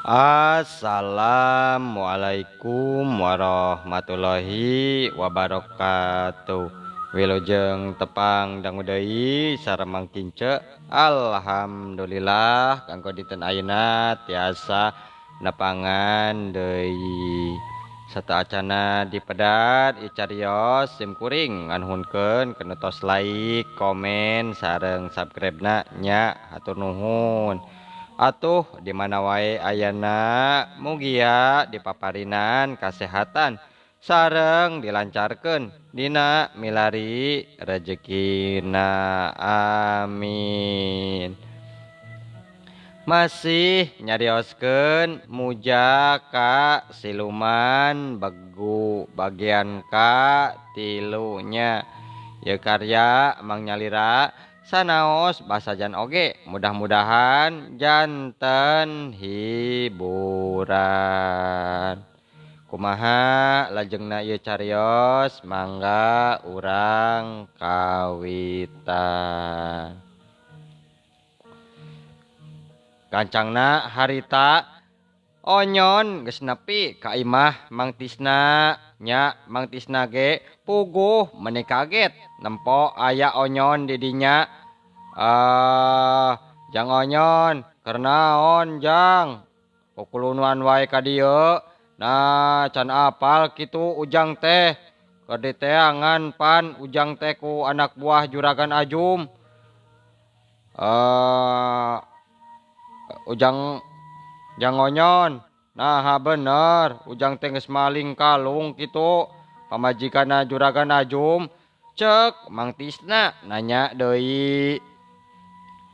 Assalamualaikum warahmatullahi wabarakatuh. Wilujeng tepang dangu deui sareng kince. Alhamdulillah kanggo dinten ayeuna tiasa nepangan deui. Sataacana dipedat icarios sim kuring nganuhunkeun kana tos like, komen sareng subscribe-na nya hatur nuhun. Atuh di mana wae ayana mugia dipaparinan kasehatan sareng dilancarkeun dina milari rezekina amin. Masih nyarioskeun muja ka siluman begu bagian ka tilunya ye karya Mang Nyalira sanaos basajan oge mudah-mudahan janten hiburan. Kumaha lajengna ieu carios mangga urang kawitan. Gancangna harita onyon geus nepi ka imah Mang Tisna nya Mang Tisna ge puguh meuni kaget nempo aya onyon di dinya. Jang onyon keur naon jang kukulunuan wae ka dieu. Nah can apal kitu ujang teh keur diteangan pan ujang teh ku anak buah Juragan Ajum. Ujang jang onyon nah bener ujang teh geus maling kalung kitu pamajikanna Juragan Ajum. Cek Mang Tisna nanya deui.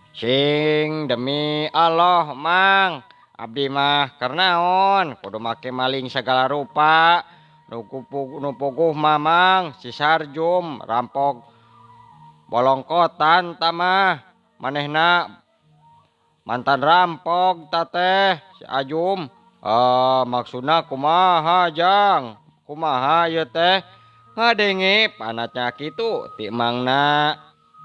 Sing demi Allah Mang, abdi mah keur naon kudu make maling sagala rupa. Nu puguh mamang si Sarjum rampok bolongkotan tamah manehna mantan rampok tateh si Ajum. Maksudna kumaha jang? Kumaha ieu teh? Ngadenge panatnya kitu ti mangna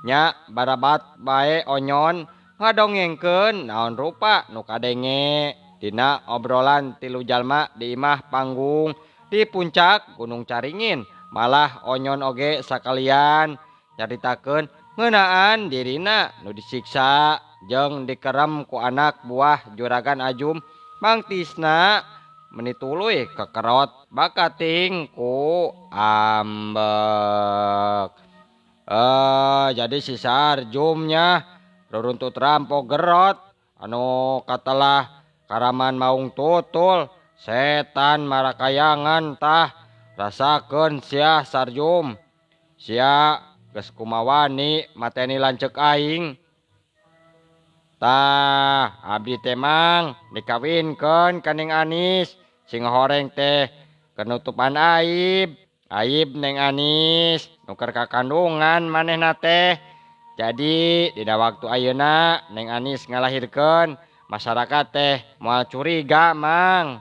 nya barabat bae onyon ngadongengkeun naon rupa nu kadenge dina obrolan tilu jalma di imah panggung di puncak Gunung Caringin. Malah onyon oge sakalian nyaritakeun ngeunaan dirina nu disiksa jeung dikerem ku anak buah Juragan Ajum. Mang Tisna meuni tuluy kekerot bakating ku ambek. Jadi si Sarjumnya ruruntut rampok gerot anu katelah karaman maung tutul setan marakayangan tah rasakeun sia Sarjum. Sia geus kumawani mateni lanceuk aing. Tah abdi teh Mang dikawinkeun ka Neng Anis sing horeng teh kenutupan aib. Aib Neng Anis nu keur kakandungan manehna teh. Jadi dina waktu ayeuna Neng Anis ngalahirkeun masyarakat teh moal curiga Mang.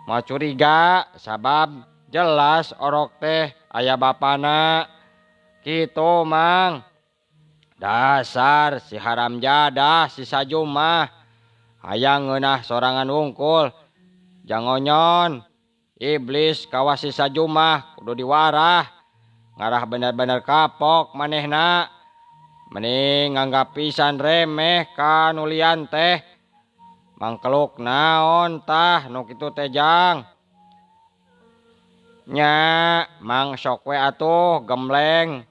Moal curiga sabab jelas orok teh aya bapana. Kitu Mang. Dasar si haram jadah si Sajum mah hayang ngeunah sorangan wungkul. Jang onyon iblis kawas si Sajum mah kudu diwarah. Ngarah bener-bener kapok manehna. Mending nganggap pisan remeh ka nulian teh. Mangkeluk naon tah nu kitu teh jang. Nya Mang sok we atuh gembleng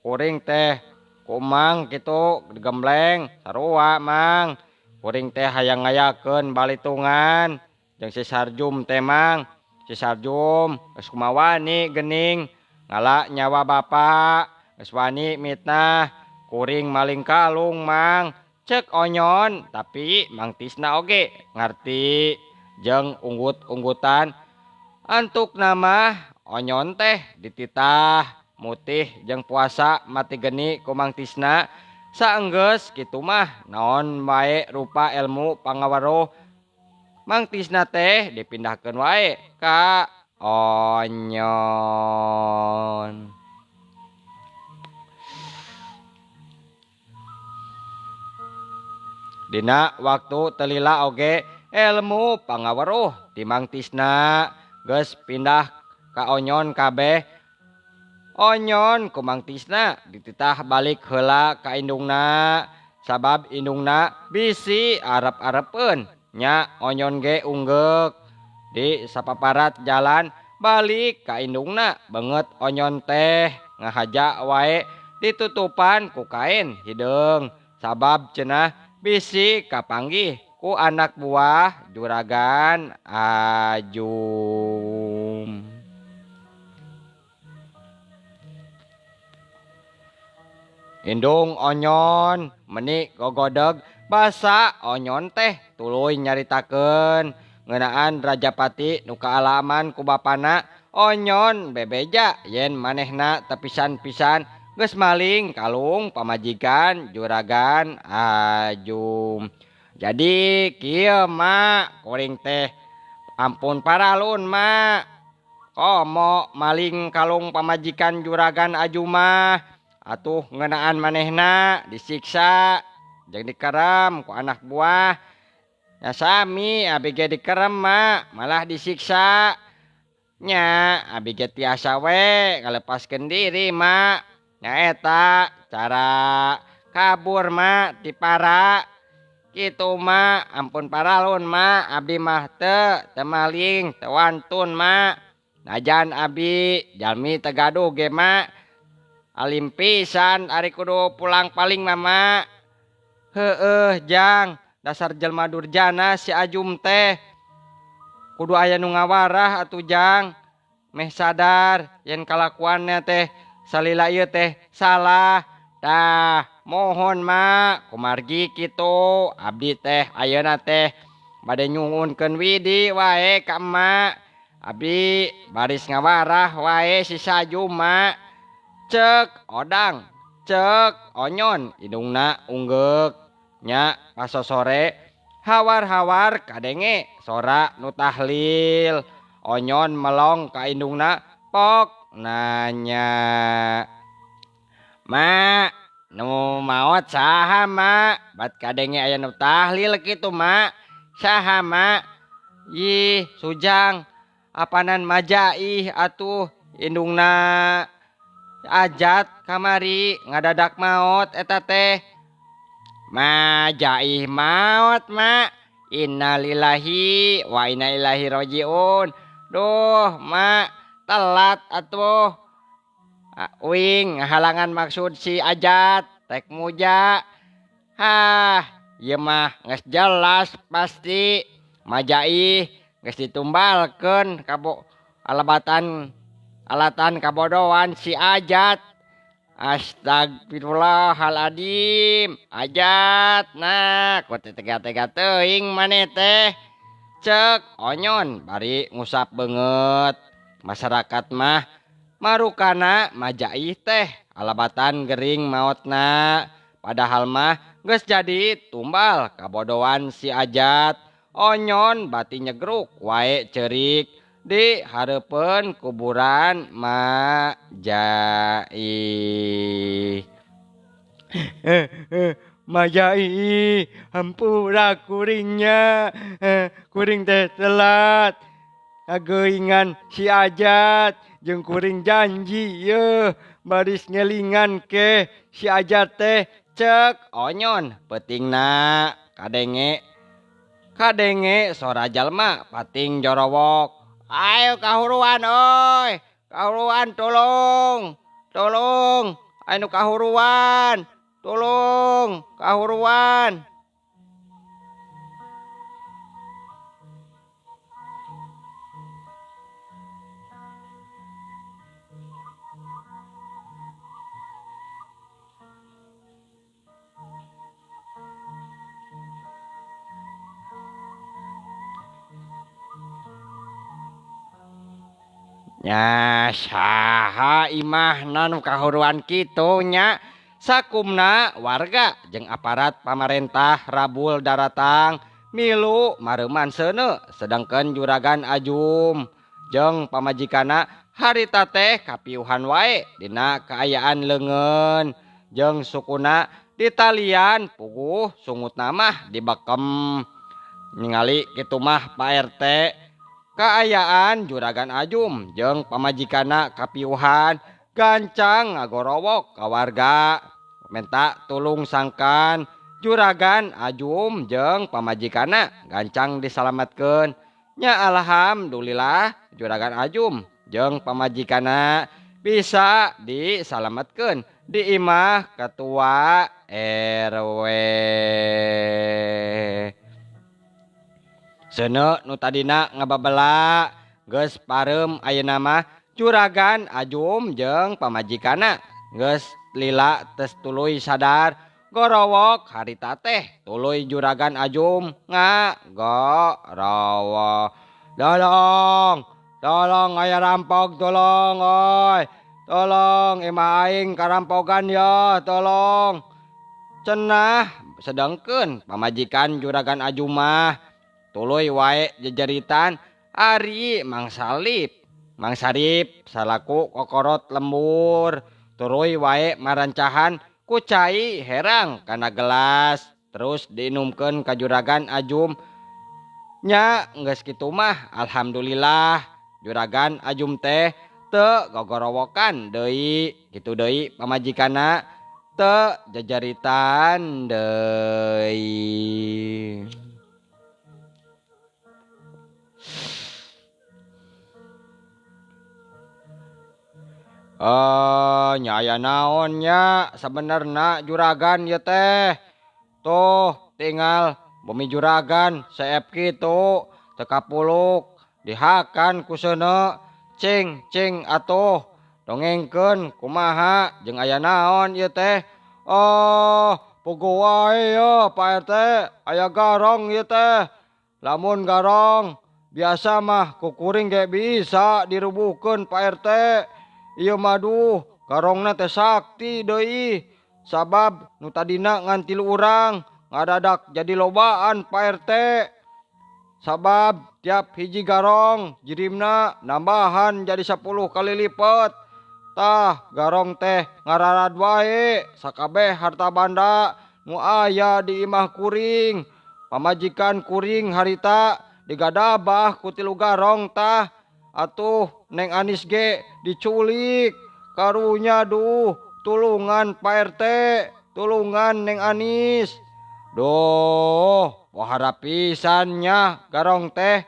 kuring teh ku Mang kitu digembleng sarua Mang. Kuring teh hayang ngayakeun balitungan jeung si Sarjum teh Mang. Si Sarjum geus kumawani geuning ngala nyawa bapa, geus wani mitnah kuring maling kalung Mang. Cek onyon tapi Mang Tisna oge ngarti jeung unggut-unggutan antuk nama onyon teh dititah mutih jeung puasa mati geni ku Mang Tisna. Saenggeus kitu mah naon wae rupa ilmu pangaweruh Mang Tisna teh dipindahkeun wae ka onyon. Dina waktu telila oge ilmu pangaweruh timang Tisna geus pindah ka Onyon kabeh. Onyon ku Mang Tisna dititah balik heula ka indungna sabab indungna bisi arep-arepeun nya Onyon ge unggek di sapaparat jalan balik ka indungna banget Onyon teh ngahaja wae ditutupan ku kain hideung sabab cenah bisi kapanggih ku anak buah juragan Ajum. Indung Onyon menik gogodeg basa Onyon teh tuluy nyaritakeun ngeunaan Rajapati nu kaalaman ku bapana. Onyon bebeja yen manehna tepisan-pisan geus maling kalung pamajikan juragan Ajum. Jadi kieu mak kuring teh ampun paralun mak komo maling kalung pamajikan juragan Ajum mah atuh ngeunaan manehna disiksa jeung dikerem ku anak buah. Ya sami abi ge dikerem mak malah disiksa nya abi ge tiasa we ngalepaskeun diri mak. Nya eta cara kabur mak ti para kitu mak ampun paralun mak abdi mah teu maling teu wantun mak. Najan abi jalmi teu gaduh ge mak alim pisan ari kudu pulang paling mama. Heueuh jang dasar jelma durjana si Ajum teh kudu aya nu ngawarah atuh jang. Meh sadar yen kalakuannya teh salila ieu teh salah. Tah mohon mak kumargi kitu abdi teh ayeuna teh bade nyuhunkeun widi wae ka emak. Abdi baris ngawarah wae si Sajum mak. Cek odang cek Onyon indungna unggek nya pasosore hawar-hawar kadenge sora nu tahlil. Onyon melong ka indungna pok nanya, mak nu maot saha mak bat kadenge aya nu tahlil kitu mak saha mak. Yih Sujang apanan Majaih atuh indungna Ajat kamari ngadadak maot eta teh. Majaih maot mak. Innalillahi wa inna ilaihi rajiun. Duh mak telat atuh. Uing halangan maksud si Ajat tek muja. Hah ieu mah geus jelas pasti Majaih geus ditumbalkeun ka alatan kabodohan si Ajat. Astagfirullahaladzim Ajat nah ku tega-tega teuing maneh teh. Cek Onyon bari ngusap beungeut. Masyarakat mah marukana Majaih teh alabatan gering maotna padahal mah geus jadi tumbal kabodohan si Ajat. Onyon bati nyegruk wae ceurik di hareupeun kuburan Majaih. Majaih hampura kuringnya. Kuring teh telat ngageuingan si Ajat jeung kuring janji yeuh baris ngelingan ke si Ajat teh. Cek Onyon peutingna kadenge sora jalma pating jorowok. Ayo kahuruan oi. Kahuruan tolong. Tolong. Ayo kahuruan. Tolong kahuruan. Nya saha imah nanu kahuruan kitu nya. Sakumna warga jeung aparat pamarentah rabul daratang milu mareuman seuneu sedangkeun juragan Ajum jeung pamajikana harita teh kapiuhan wae dina kaayaan leungeun jeung sukuna ditalian puguh sungutna mah dibekem. ningali kitu mah Pak RT kaayaan Juragan Ajum jeung pamajikana kapiuhan gancang ngagorowok ka warga minta tulung sangkan Juragan Ajum jeung pamajikana gancang disalametkeun nya alhamdulillah Juragan Ajum jeung pamajikana bisa disalametkeun di imah ketua RW. Seuneu nu tadina ngababela geus parem ayeuna mah Juragan Ajum jeung pamajikana geus lila tes tuluy sadar gorowok harita teh tuluy Juragan Ajum ngagorowok. Tolong aya rampok tolong oi. Tolong imah aing karampogan ya tolong. Cenah sedengkeun pamajikan Juragan Ajum mah tuluy wae jejeritan ari Mang Sarip salaku kokorot lembur tuluy wae marancahan ku cai herang kana gelas terus diinumkeun ka Juragan Ajum nya geus kitu mah alhamdulillah Juragan Ajum teh teu gogorowokan deui kitu deui pamajikanna teu jejeritan deui. Nya naonnya sebenarnya Juragan ya teh. Tuh tinggal bumi Juragan seep kitu teka puluk dihakan ku seuneu cing atuh dongengkeun kumaha jeung aya naon ieu teh. Oh puguh wae ya Pak RT aya garong ieu teh. Lamun garong biasa mah kukuring ge bisa dirubuhkeun Pak RT. Ieu mah garongna teh sakti deui sabab nu tadina ngan 3 urang ngadadak jadi lobaan Pak RT sabab tiap hiji garong jirimna nambahan jadi 10 kali lipat. Tah garong teh ngararad wae sakabeh harta banda nu aya di imah kuring. Pamajikan kuring harita digadabah ku 3 garong tah. Atuh Neng Anis ge diculik karunya tulungan Pak RT tulungan Neng Anis. Duh wahara pisannya garong teh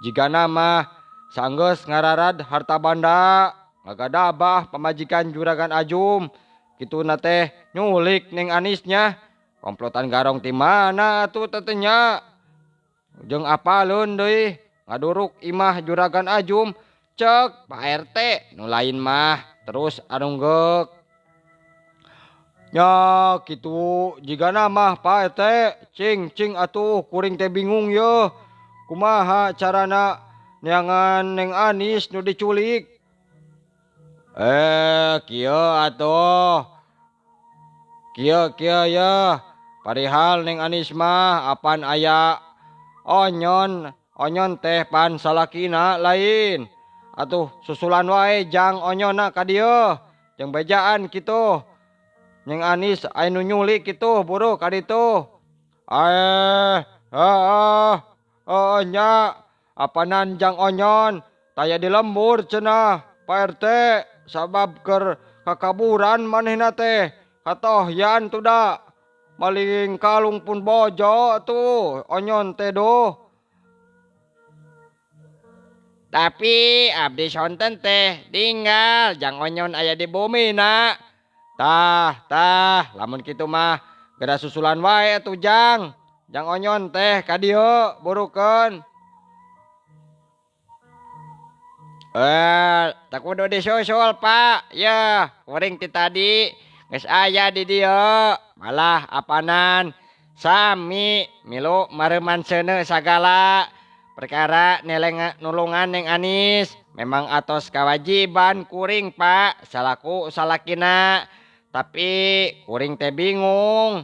jigana mah sanggeus ngararad harta banda ngagadabah pamajikan Juragan Ajum kituna teh nyulik Neng Anisnya. Komplotan garong ti mana atuh tetenya jeung apaleun deui ngaduruk imah Juragan Ajum cek Pak RT nu lain mah terus anu geuk nya kitu jigana mah Pak RT cing atuh kuring teh bingung ye kumaha carana neangan Neng Anis nu diculik. Kieu atuh kieu ya parihal Neng Anis mah apan aya onyon teh pan salakina lain. Atuh susulan wae jang onyonna ka dieu jeung bejaan kitu. Neng Anis aya nu nyulik kitu buru ka ditu. Nya apanan jang onyon taya di lembur cenah Pak RT sabab keur kakaburan manehna teh katohyan tuda maling kalung pun bojo tuh onyon teh doh. Tapi abdi sonten teh tinggal jang onyon aya di bumi nak. Tah lamun kitu mah gada susulan wae atuh jang onyon teh ka dieu burukeun. Tak kudu disusul Pak. Ya kuring ti tadi geus aya di dieu. Malah apanan sami milu mareuman seuneu sagala perkara nulungan Neng Anis memang atos kewajiban kuring Pak salaku salakina. Tapi kuring teh bingung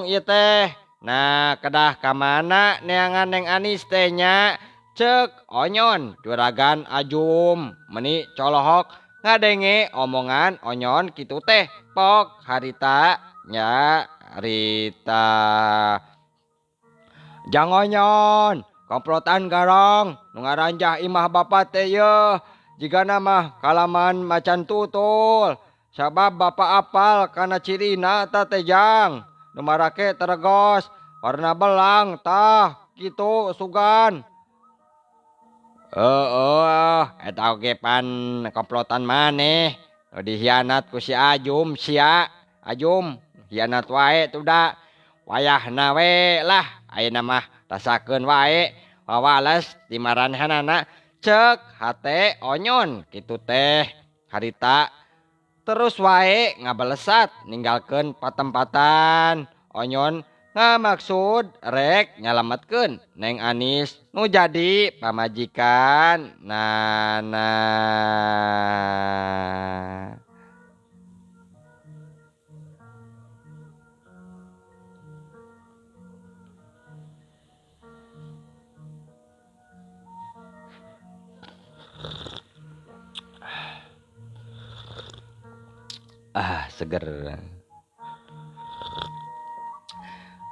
ieu teh. Nah kedah ka mana neangan Neng Anis teh nya cek onyon Juragan Ajum meuni colohok ngadenge omongan onyon kitu teh pok harita nya rita. Jangonyon, komplotan garong, nu ngaranjah imah bapa teh yeuh. Jigana mah kalaman macan tutul. Sabab bapa apal kana cirina tah teh jang. Nu marake teregos, warna belang tah kitu sugan. Eta oge pan komplotan maneh. Nu dihianat ku si Ajum sia. Ajum, hianat wae tuda. Wayahna we lah, ayeuna mah rasakeun wae. Wawales di maranehna cek hate onyon kitu teh. Harita terus wae ngabalesat ninggalkeun patempatan. Onyon ngamaksud rek nyalametkeun Neng Anis nu jadi pamajikan Nana. Seger.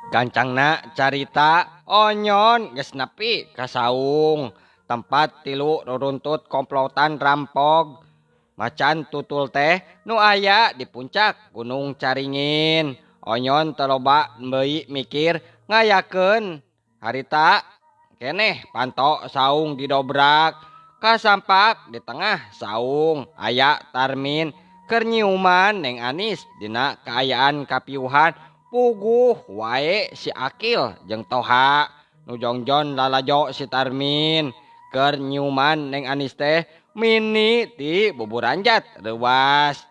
Gancangna carita onyon geus nepi ka saung tempat tilu ruruntut komplotan rampog macan tutul teh nu aya di puncak Gunung Caringin. Onyon teu loba meuli mikir ngayakeun harita keneh panto saung didobrak kasampak di tengah saung aya Tarmin keur nyiuman Neng Anis dina kaayaan kapiuhan. Puguh wae si Akil jeung Toha nu jongjon lalajo si Tarmin keur nyiuman Neng Anis teh mini ti buburanjat reuwas.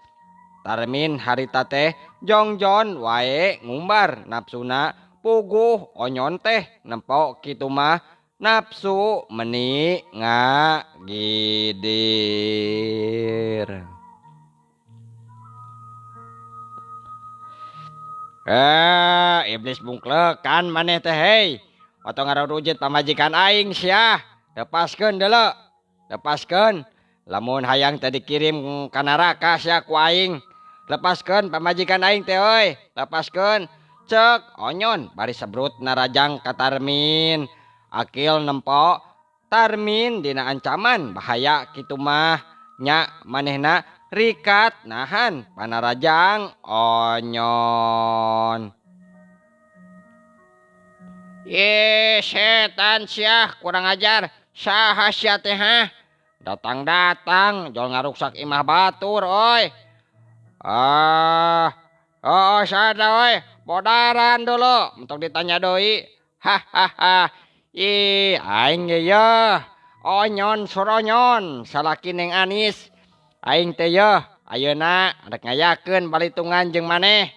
Tarmin harita teh jongjon wae ngumbar napsuna. Puguh onyon teh nempo kitu mah nafsu meuni ngagidir. Iblis bungklekan maneh teh hei. Atau ngarurujit pamajikan aing sia. Lepaskeun deuleu. Lepaskeun. Lamun hayang teh dikirim ka neraka sia ku aing. Lepaskeun pamajikan aing teh euy. Lepaskeun. Cek onyon bari sebrut narajang ka Tarmin. Akil nempo Tarmin dina ancaman bahaya kitu mah. Nya manehna rikat nahan panarajang onyon. Setan sia kurang ajar. Saha sia teh hah? Datang-datang jol ngaruksak imah batur oi. Sada oi. Bodaran dulu untuk ditanya doi. Hahaha. Aing ye onyon suronyon salaki Neng Anis. Aing teh yeuh ayeuna rek ngayakeun balitungan jeung maneh.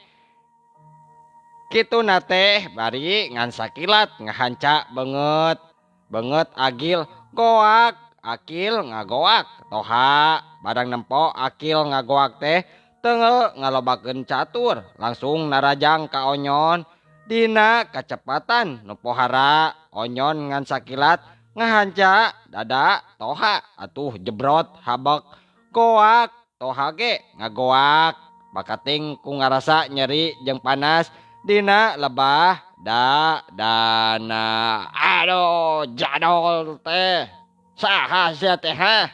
Kituna teh bari ngan sakilat ngahanca beungeut. Beungeut Agil goak, Akil ngagoak. Toha barang nempo Akil ngagoak teh teungeu ngalobakeun catur langsung narajang ka onyon dina kacepatan nu pohara. Onyon ngan sakilat ngahanca dada Toha atuh jebrot habek goak. Toha ge ngagoak bakating ku ngarasa nyeri jeung panas dina lebah dana. Aduh jadol teh saha sia teh hah?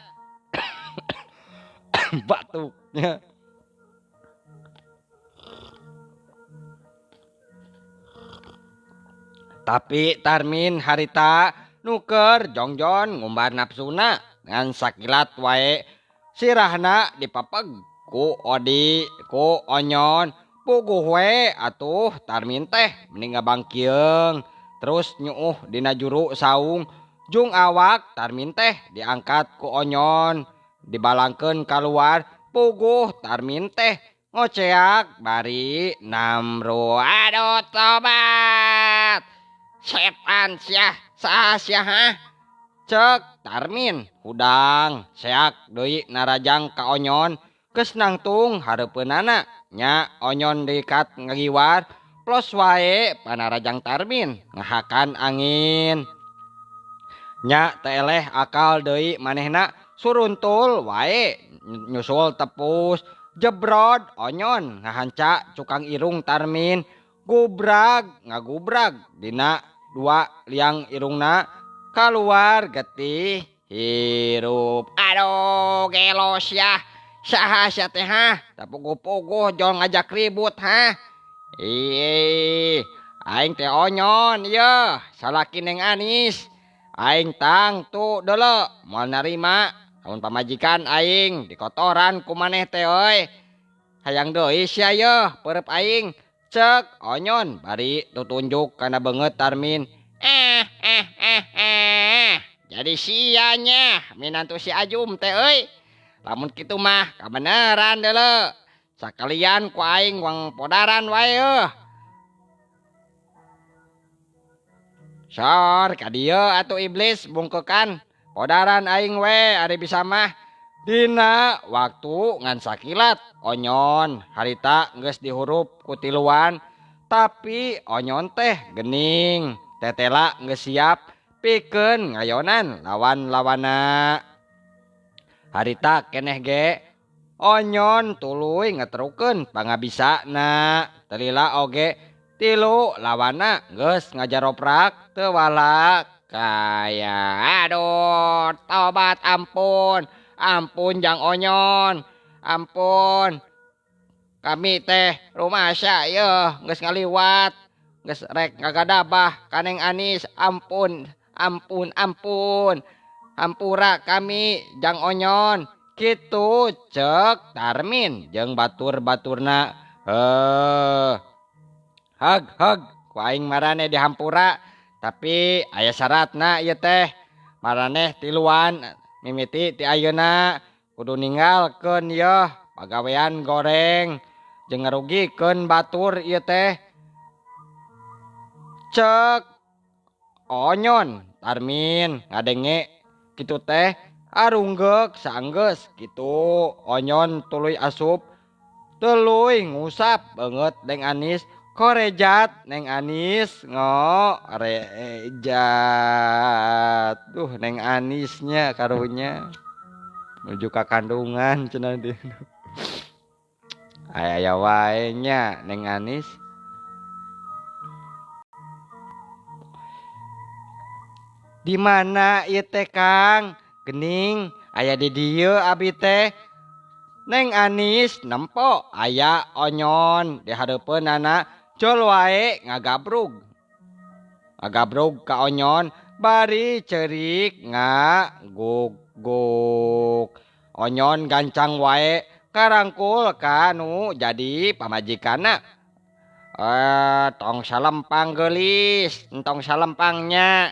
Batuknya. Tapi Tarmin harita nuker jongjon ngumbar nafsuna ngan sakilat wae sirahna dipapeg ku Odi ku onyon. Puguh we atuh Tarmin teh mending ngabangkieung terus nyuuh dina juru saung. Jung awak Tarmin teh diangkat ku onyon dibalangkeun kaluar. Puguh Tarmin teh ngoceak bari namru. Aduh tobat setan sia saha sia hah? Cek Tarmin hudang seak deui narajang ka onyon geus nangtung hareupeunana. Nya onyon dikat ngagiwar plos wae panarajang Tarmin ngahakan angin. Nya teu eleh akal deui manehna suruntul wae nyusul tepus jebrod onyon ngahanca cukang irung Tarmin. Gubrag ngagubrag dina dua liang irungna keluar getih hirup. Aduh gelos ya. Saha sia teh ha? Tapuguh-puguh jol ngajak ribut ha. Aing teh onyon ieu, salaki Neng Anis. Aing tang tu deuleu moal narima lamun pamajikan aing dikotoran ku maneh teh euy. Hayang deui sia yeuh peureup aing. Cek onyon bari tutunjuk kana beungeut Tarmin. Jadi sianya minantu si Ajum teh euy. Lamun kitu mah kabeneran deuleu. Sakalian ku aing wang podaran wae yeuh. Sor ka dieu atuh iblis bungkeukan. Podaran aing we ari bisa mah. Dina waktu ngan sakilat onyon harita geus dihurup ku tiluan tapi onyon teh gening tetela geus siap pikeun ngayonan lawan-lawana. Harita keneh ge onyon tuluy ngetrukeun pangabisana telila oge tilu lawana geus ngajaroprak teu walak kaya. Aduh tobat ampun. Ampun Jang Onyon, ampun. Kami teh rumasa yeuh geus ngaliwat, geus rek ngagadabah ka Neng Anis. Ampun, ampun, ampun. Hampura kami Jang Onyon. Kitu cek Tarmin jeung batur-baturna. Heg ku aing marane dihampura tapi aya syaratna ieu teh. Maraneh tiluan mimiti ti ayeuna kudu ninggalkeun yeuh pagawean goreng jeung ngarugikeun batur ieu teh. Cek onyon Tarmin ngadenge kitu teh arunggeuk saenggeus kitu onyon tuluy asup tuluy ngusap beungeut Neng Anis. Korejat Neng Anis rejat. Neng Anisnya karunya menuju ka kandungan cenah di. Aya wae nya Neng Anis. Di mana ieu teh Kang? Gening aya di dieu abi teh. Neng Anis nempo aya onyon di hareupeunana. Jol wae ngagabrug ka onyon bari ceurik ngaguk-guk. Onyon gancang wae karangkul ka nu jadi pamajikanna. Tong salempang geulis, entong salempangnya.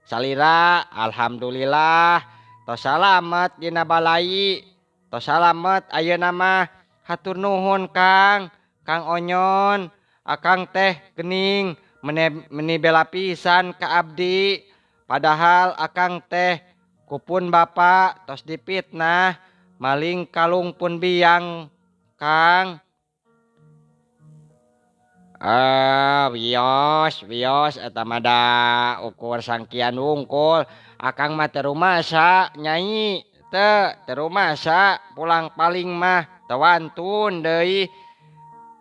Salira alhamdulillah tos salamet dina balai. Tos salamet ayeuna mah hatur nuhun Kang Onyon. Akang teh gening meni bela pisan ka abdi. Padahal akang teh kupun bapa tos dipitnah maling kalung pun biang Kang. Wios eta mah da ukur sangkian wungkul. Akang mah teu rumasa Nyai. Teu rumasa pulang paling mah teu wantun deui.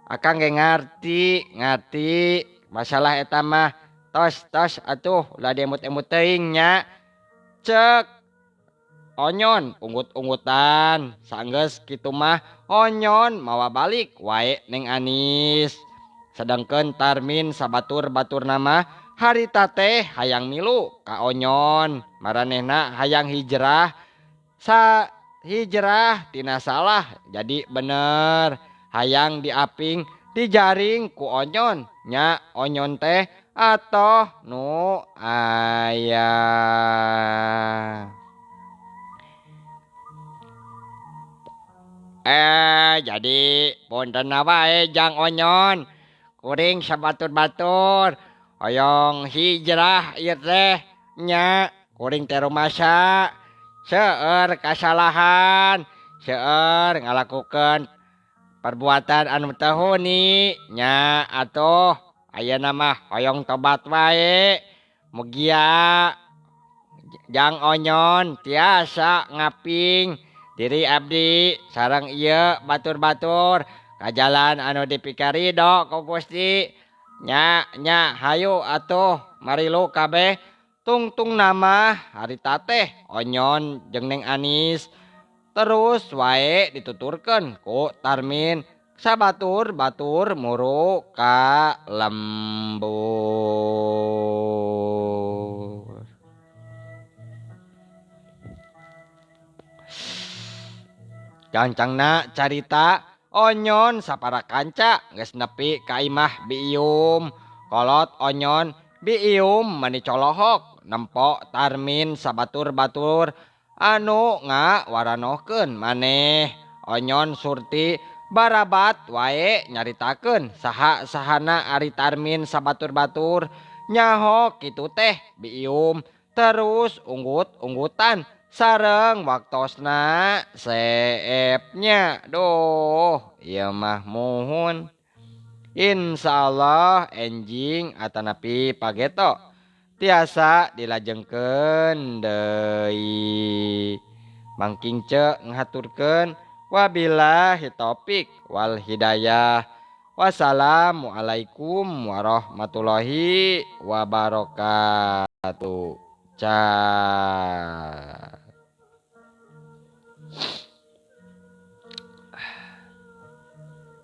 Akang ge ngarti masalah eta mah tos atuh ulah diemut-emut teuing nya. Cek onyon unggut-unggutan saenggeus kitu mah onyon mawa balik wae Neng Anis. Sedengkeun Tarmin sabatur-baturna mah harita teh hayang milu ka onyon. Maranehna hayang hijrah. Hijrah tina salah jadi bener. Hayang diaping dijaring ku onyon nya onyon teh atoh nu aya. Jadi punten wae Jang Onyon. Kuring sabatur-batur hoyong hijrah ieu teh nya kuring teh rumasa seueur kasalahan, seueur ngalakukeun perbuatan anu teu huni nya atuh ayeuna mah hoyong tobat wae. Mugia Jang Onyon tiasa ngaping diri abdi sareng ieu batur-batur ka jalan anu dipikarido ku Gusti. Nya hayu atuh marilu kabeh tungtung nama harita teh Onyon jeung Neng Anis terus wae dituturkeun ku Tarmin sabatur-batur muru ka lembur. Gancangna carita Onyon sapara kanca geus nepi ka imah Biium. Kolot Onyon Biium mani colohok nempo Tarmin sabatur-batur anu ngawaranohkeun maneh. Onyon surti barabat wae nyaritakeun saha-sahana ari Tarmin sabatur-batur nyaho kitu teh Biium terus unggut-unggutan sareng waktosna seepnya. Duh ieu mah muhun. Insyaallah enjing atanapi pageto tiasa dilajengkeun deui. Mangking ceuk ngaturkeun wabillahi taufik wal hidayah. Wassalamualaikum warahmatullahi wabarakatuh. Cah.